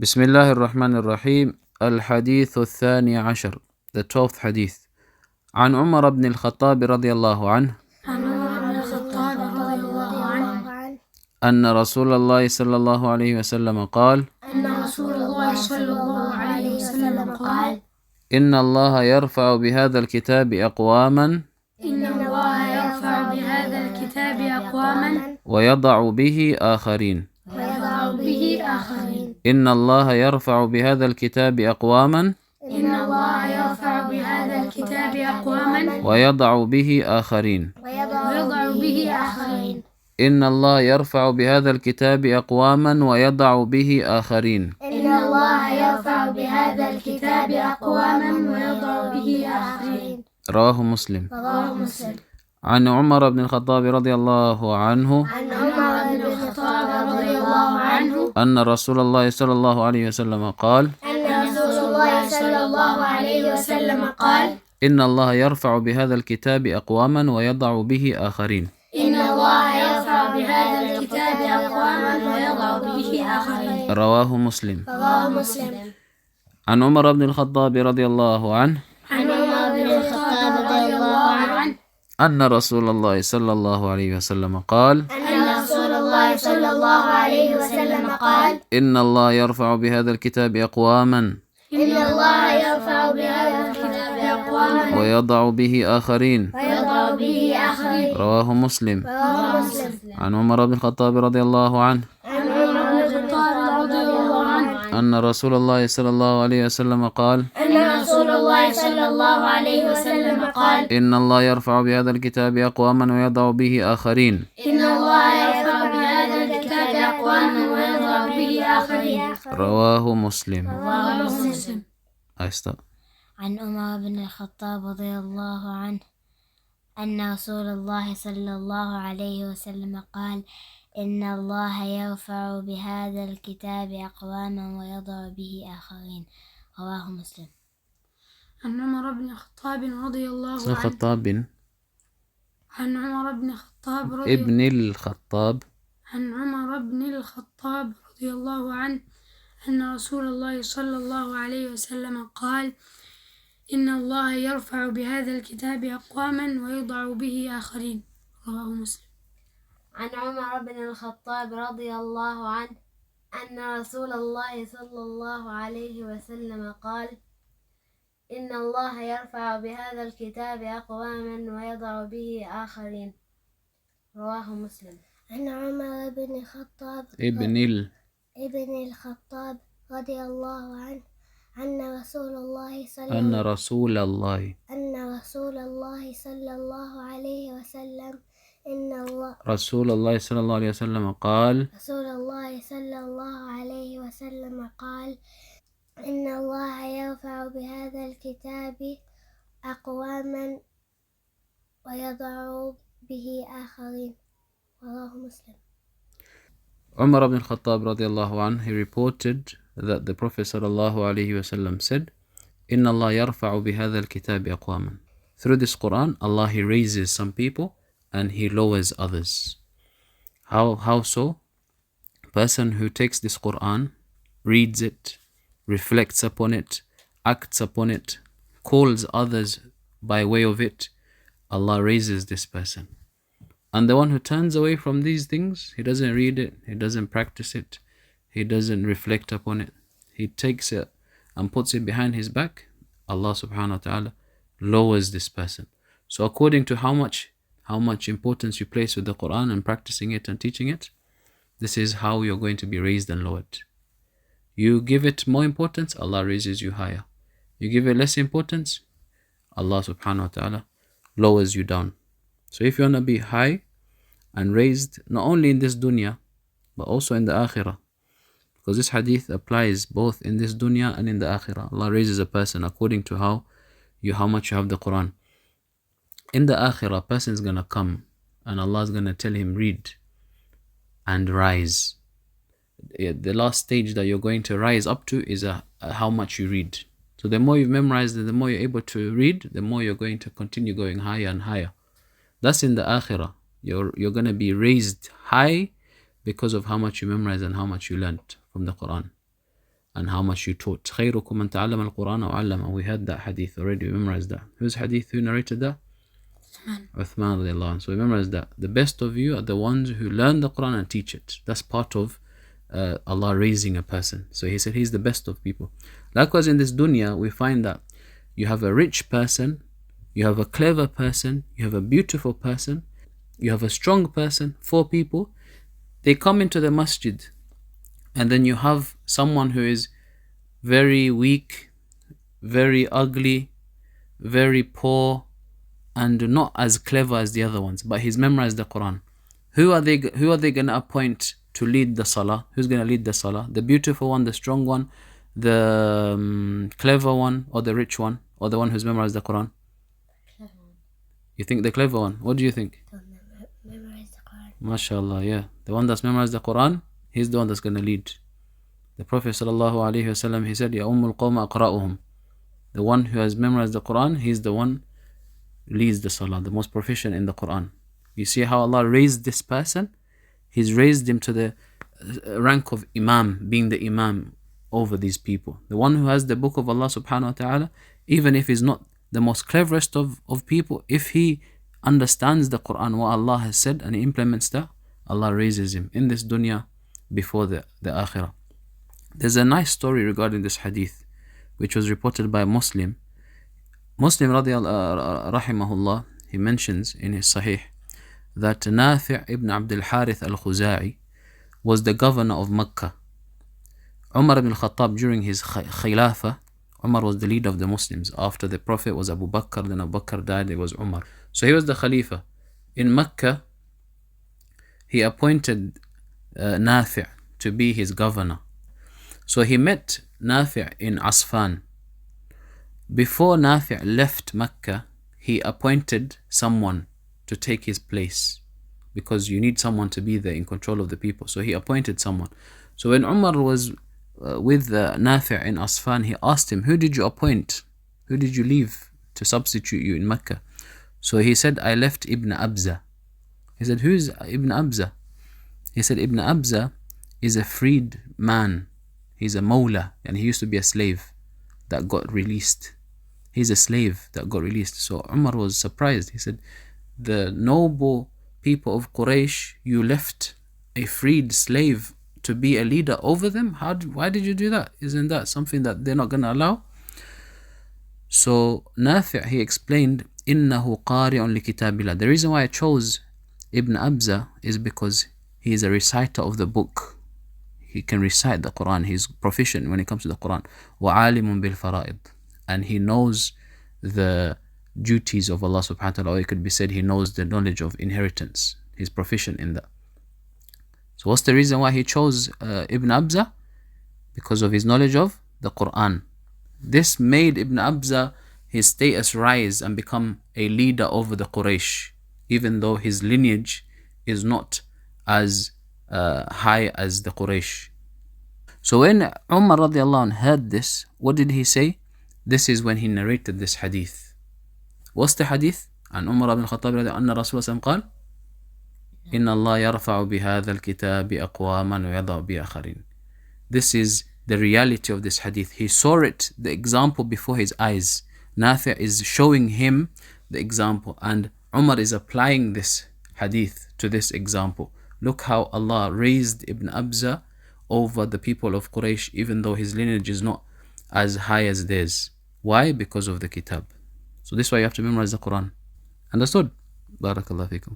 بسم الله الرحمن الرحيم. الحديث الثاني عشر, the 12th hadith. عن عمر بن الخطاب رضي الله عنه أن رسول الله صلى الله عليه وسلم قال إن الله يرفع بهذا الكتاب أقواما ويضع به آخرين. إن الله يرفع بهذا الكتاب أقواما ويضع به آخرين. إن الله يرفع بهذا الكتاب أقواما ويضع به آخرين. رواه مسلم. عن عمر بن الخطاب رضي الله عنه أن رسول الله صلى الله عليه وسلم قال إن الله يرفع بهذا الكتاب أقواما ويضع به آخرين. رواه مسلم. عن عمر بن الخطاب رضي الله عنه أن رسول الله صلى الله عليه وسلم قال إن الله يرفع بهذا الكتاب أقواما ويضع به آخرين. رواه مسلم. عن عمر بن الخطاب رضي الله عنه أن رسول الله صلى الله عليه وسلم قال إن الله يرفع بهذا الكتاب أقواما ويضع به آخرين. رواه مسلم. عن عمر بن الخطاب رضي الله عنه أن رسول الله صلى الله عليه وسلم قال إن الله يرفع بهذا الكتاب أقواما ويضع به آخرين. رواه مسلم. عن عمر بن الخطاب رضي الله عنه عن عمر بن الخطاب رضي الله عنه أن رسول الله صلى الله عليه وسلم قال إن الله يرفع بهذا الكتاب أقواما ويضع به آخرين. رواه مسلم. عن عمر بن الخطاب رضي الله عنه أن رسول الله صلى الله عليه وسلم قال إن الله يرفع بهذا الكتاب أقواما ويضع به آخرين. رواه مسلم. عن عمر بن الخطاب ابن الخطاب رضي الله عنه أن رسول الله صلى الله عليه وسلم رسول الله صلى الله عليه وسلم قال إن الله يرفع بهذا الكتاب أقواما ويضع به آخرين. رواه مسلم. Umar ibn al-Khattab radiallahu anhu, he reported that the Prophet sallallahu alayhi wasallam said, Inna Allah yarfa'u bihadha al-kitab aqwaman. Through this Quran, Allah, He raises some people and He lowers others. How so? A person who takes this Quran, reads it, reflects upon it, acts upon it, calls others by way of it, Allah raises this person. And the one who turns away from these things, he doesn't read it, he doesn't practice it, he doesn't reflect upon it, he takes it and puts it behind his back, Allah subhanahu wa ta'ala lowers this person. So according to how much importance you place with the Quran and practicing it and teaching it, this is how you're going to be raised and lowered. You give it more importance, Allah raises you higher. You give it less importance, Allah subhanahu wa ta'ala lowers you down. So if you want to be high and raised, not only in this dunya, but also in the Akhirah, because this hadith applies both in this dunya and in the Akhirah. Allah raises a person according to how much you have the Quran. In the Akhirah, a person is going to come and Allah is going to tell him, read and rise. The last stage that you're going to rise up to is how much you read. So the more you've memorized and the more you're able to read, the more you're going to continue going higher and higher. That's in the Akhirah. You're going to be raised high because of how much you memorized and how much you learnt from the Quran. and how much you taught. خيركم من تعلم القرآن وعلمه. We had that hadith already, we memorized that. Whose hadith? Who narrated that? Uthman radiallahu anhu. So we memorized that. The best of you are the ones who learn the Quran and teach it. That's part of Allah raising a person. So he said he's the best of people. Likewise in this dunya, we find that you have a rich person, you have a clever person, you have a beautiful person, you have a strong person, 4 people. They come into the masjid, and then you have someone who is very weak, very ugly, very poor, and not as clever as the other ones, but he's memorized the Quran. Who are they going to appoint to lead the salah? Who's going to lead the salah? The beautiful one, the strong one, the clever one, or the rich one, or the one who's memorized the Quran? Clever one. You think the clever one? What do you think? Memorize the Quran. MashaAllah, yeah. The one that's memorized the Quran, he's the one that's going to lead. The Prophet ﷺ, he said, القوم أقرأهم. The one who has memorized the Quran, he's the one leads the salah, the most proficient in the Quran. You see how Allah raised this person? He's raised him to the rank of Imam, being the Imam over these people. The one who has the book of Allah subhanahu wa ta'ala, even if he's not the most cleverest of people, if he understands the Quran, what Allah has said, and he implements that, Allah raises him in this dunya before the Akhirah. There's a nice story regarding this hadith, which was reported by Muslim. Muslim rahimahullah, he mentions in his Sahih that Nafi' ibn Abdul Harith al-Khuza'i was the governor of Mecca. Umar ibn al-Khattab, during his khilafah, Umar was the leader of the Muslims. After the Prophet was Abu Bakr, then Abu Bakr died, it was Umar. So he was the Khalifa. In Mecca, he appointed Nafi' to be his governor. So he met Nafi' in Asfan. Before Nafi' left Mecca, he appointed someone to take his place, because you need someone to be there in control of the people. So he appointed someone. So when Umar was with Nafi' in Asfan, he asked him, who did you appoint? Who did you leave to substitute you in Mecca? So he said, I left Ibn Abza. He said, who's Ibn Abza? He said, Ibn Abza is a freed man. He's a mawla, and he used to be a slave that got released. He's a slave that got released. So Umar was surprised. He said, the noble people of Quraysh, you left a freed slave to be a leader over them? Why did you do that? Isn't that something that they're not going to allow? So Nafi', he explained, إِنَّهُ قَارِعٌ لِكِتَابِ اللَّهِ. The reason why I chose Ibn Abza is because he is a reciter of the book. He can recite the Quran. He's proficient when it comes to the Quran. وَعَالِمٌ بِالْفَرَائِضِ. And he knows the duties of Allah subhanahu wa ta'ala, or it could be said he knows the knowledge of inheritance. He's proficient in that. So what's the reason why he chose Ibn Abza? Because of his knowledge of the Quran. This made Ibn Abza, his status rise and become a leader over the Quraysh, even though his lineage is not as high as the Quraysh. So when Umar radiallahu anh heard this, what did he say? This is when he narrated this hadith. What's the hadith? عن عمر بن الخطاب رضي الله عنه أن رسول الله قال إن الله يرفع بهذا الكتاب أقواما ويضع آخرين. This is the reality of this hadith. He saw it, the example before his eyes. Nafi' is showing him the example, and Umar is applying this hadith to this example. Look how Allah raised Ibn Abza over the people of Quraysh, even though his lineage is not as high as theirs. Why? Because of the kitab. So this is why you have to memorize the Quran. Understood? Barakallahu fikum.